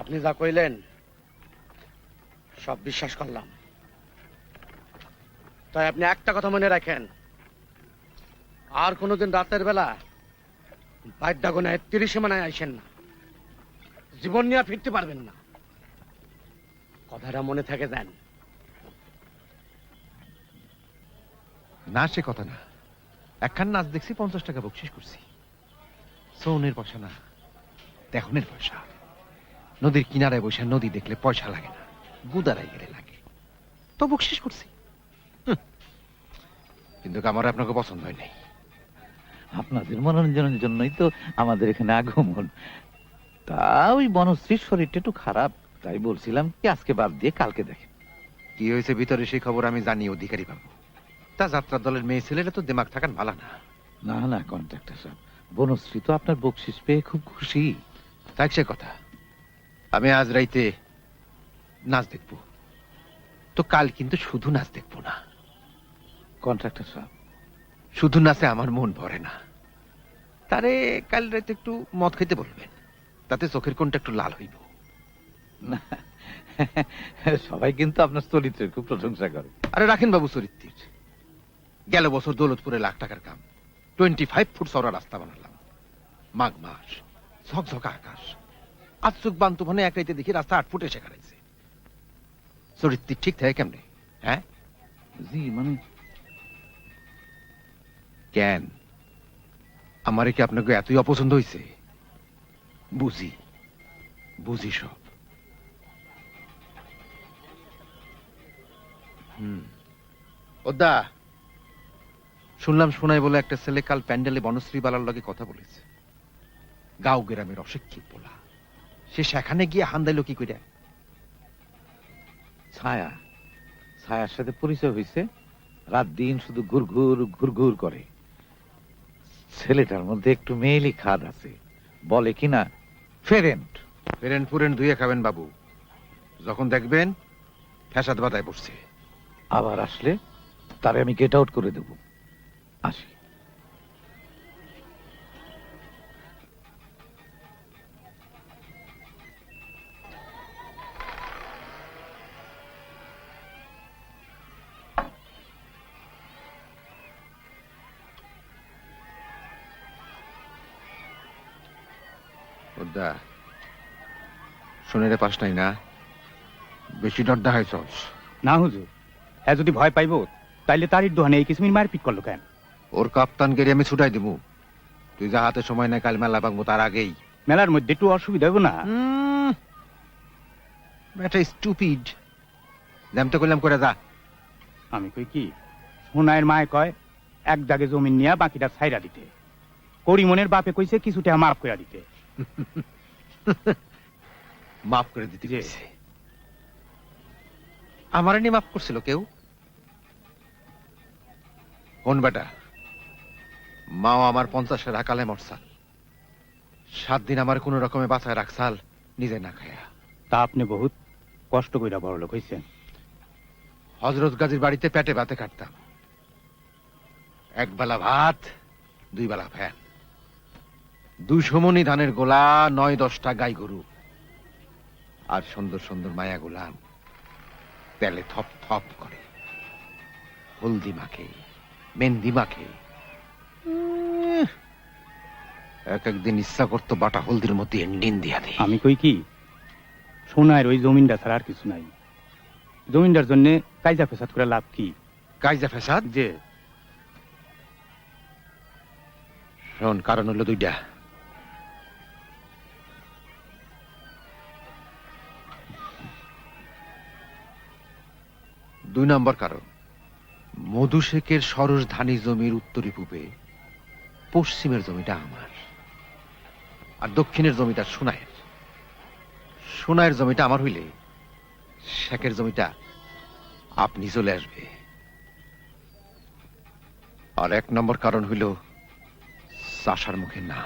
আপনি যা কইলেন সব বিশ্বাস করলাম, তাই আপনি একটা কথা মনে রাখেন, আর কোনোদিন রাতের বেলা বাদ্যাগোনায় 30 সীমানায় আইসেন না, জীবন নিয়ে ফিরতে পারবেন না। কথাটা মনে থাকে দেন। না সে কথা না, একখান নাচ দেখছি 50 টাকা বকশিস করছি। সৌনের পয়সা না, দেখনের পয়সা। নদীর কিনারায় বসে নদী দেখলে পয়সা লাগে না, গুদারাই গেলে লাগে, তো বকশিস করছি। কিন্তু আমার আপনাকে পছন্দ হয় নাই। আপনাদের মনোরঞ্জনের জন্যই তো আমাদের এখানে আগমন। তা ওই বনশ্রীর শরীরটা একটু খারাপ, তাই বলছিলাম কি আজকে বাদ দিয়ে কালকে দেখেন। কি হয়েছে ভিতরে সেই খবর আমি জানি, অধিকারী বাবু। তা যাত্রা দলের মেয়ে ছেলেরা তো দিমাগ থাকান ভালো না। না না কন্ট্রাক্টর সাহেব, বনশ্রী তো আপনার বকশিস পেয়ে খুব খুশি। থাক সে কথা, আমি আজ রাইতে নাচ দেখব, তো কাল কিন্তু শুধু নাচ দেখবো না। কন্ট্রাক্টর সাহেব, শুধু নাচে আমার মন ভরে না, তারে কাল রাতে একটু মদ খেতে বলবেন, তাতে চোখের কোণটা একটু লাল হইব। না, সবাই কিন্তু আপনার চরিত্রের খুব প্রশংসা করে। আরে রাখেন বাবু চরিত্রের। গেল বছর দৌলতপুরে লাখ টাকার কাম, 25 ফুট চওড়া রাস্তা বানালাম। মাঘ মাস, ঝকঝকা আকাশ, আজ চোখ বান্ত মানে এক রাইতে দেখি রাস্তা 8 ফুট এসে খারাইছে। চরিত্র ঠিক থাকে কেমনে? হ্যাঁ জি মানে কেন আমারে কি আপনাকে এতই অপছন্দ হয়েছে? বুঝি বুঝি সব। ওদা, শুনলাম শোনাই বলে একটা ছেলে কাল প্যান্ডেলে বনশ্রী বালার লগে কথা বলেছে। গাঁও গ্রামের অশিক্ষিত পোলা, সে সেখানে গিয়ে হান্দাইল কি করে? ছায়া, ছায়ার সাথে পরিচয় হয়েছে, রাত দিন শুধু ঘুরঘুর ঘুরঘুর করে। ছেলেটার মধ্যে একটু মেয়েলি খাদ আছে, বলে কিনা ফেরেন্ট। ফেরেন ফুরেন ধুয়ে খাবেন বাবু, যখন দেখবেন ফ্যাসাদ বাতায় পড়ছে। আবার আসলে তারে আমি গেট আউট করে দেব। আসি। ওদা, শোনেরে পাস নাই না, বেশি ডর দেখায় চলস। না হুজুর, হ্যাঁ যদি ভয় পাইব তাইলে তারই দোহানে এই কিসমিন মারপিট করলো কেন? ওর কাপ্তান গেড়ে আমি ছুটাই দিব। তুই যা হাতে সময় নাই, কাল মেলা ভাঙবো তার আগেই। মেলার মধ্যে একটু অসুবিধা হইব না? ব্যাটা স্টুপিড, জ্যামটা করলাম করে যা। আমি কই কি, সোনাইয়ের মায় কয় এক দাগে জমিন নিয়া বাকিটা ছাইরা দিতে, করিমনের বাপে কইছে কিছুটা মাফ করে দিতে। মাফ করে দিতে গেছে? আমারে নিয়ে মাফ করছিল কেউ? কোন বেটা? মাও আমার 50-এর আকালে মরসাল, 7 দিন আমার কোন রকমে বাঁচায় রাখসাল, নিজে না খায়া। তা আপনি বহুত কষ্ট কইরা বড় লোক হইছেন। হজরত গাজীর বাড়িতে পেটে ভাতে কাটতাম, এক বেলা ভাত 2 বেলা ফ্যান, 200 মণি ধানের গোলা, 9-10টা গাই গরু, আর সুন্দর সুন্দর মায়া গোলাম তেলে থপ থপ করে, হলদি মাখে, মেহেন্দি মাখে। এক একদিন ইচ্ছা করতো বাটা হলদির মধ্যে এন্ডিন দিয়া দেই। আমি কই কি, সোনাইয়ের ওই জমিনটা ছাড়া আর কিছু নাই। জমিনটার জন্য কাইজা ফেসাদ করে লাভ কি? কাইজা ফেসাদ? যে শোন, কারণ হলো 2টা। দুই নম্বর কারণ, মধু শেখের সরস ধানি জমির উত্তরি পূবে পশ্চিমের জমিটা আমার, আর দক্ষিণের জমিটা সোনাইয়ের। সোনাইয়ের জমিটা আমার হইলে শেখের জমিটা আপনি চলে আসবে। আর 1 নম্বর কারণ হইল চাষার মুখে না।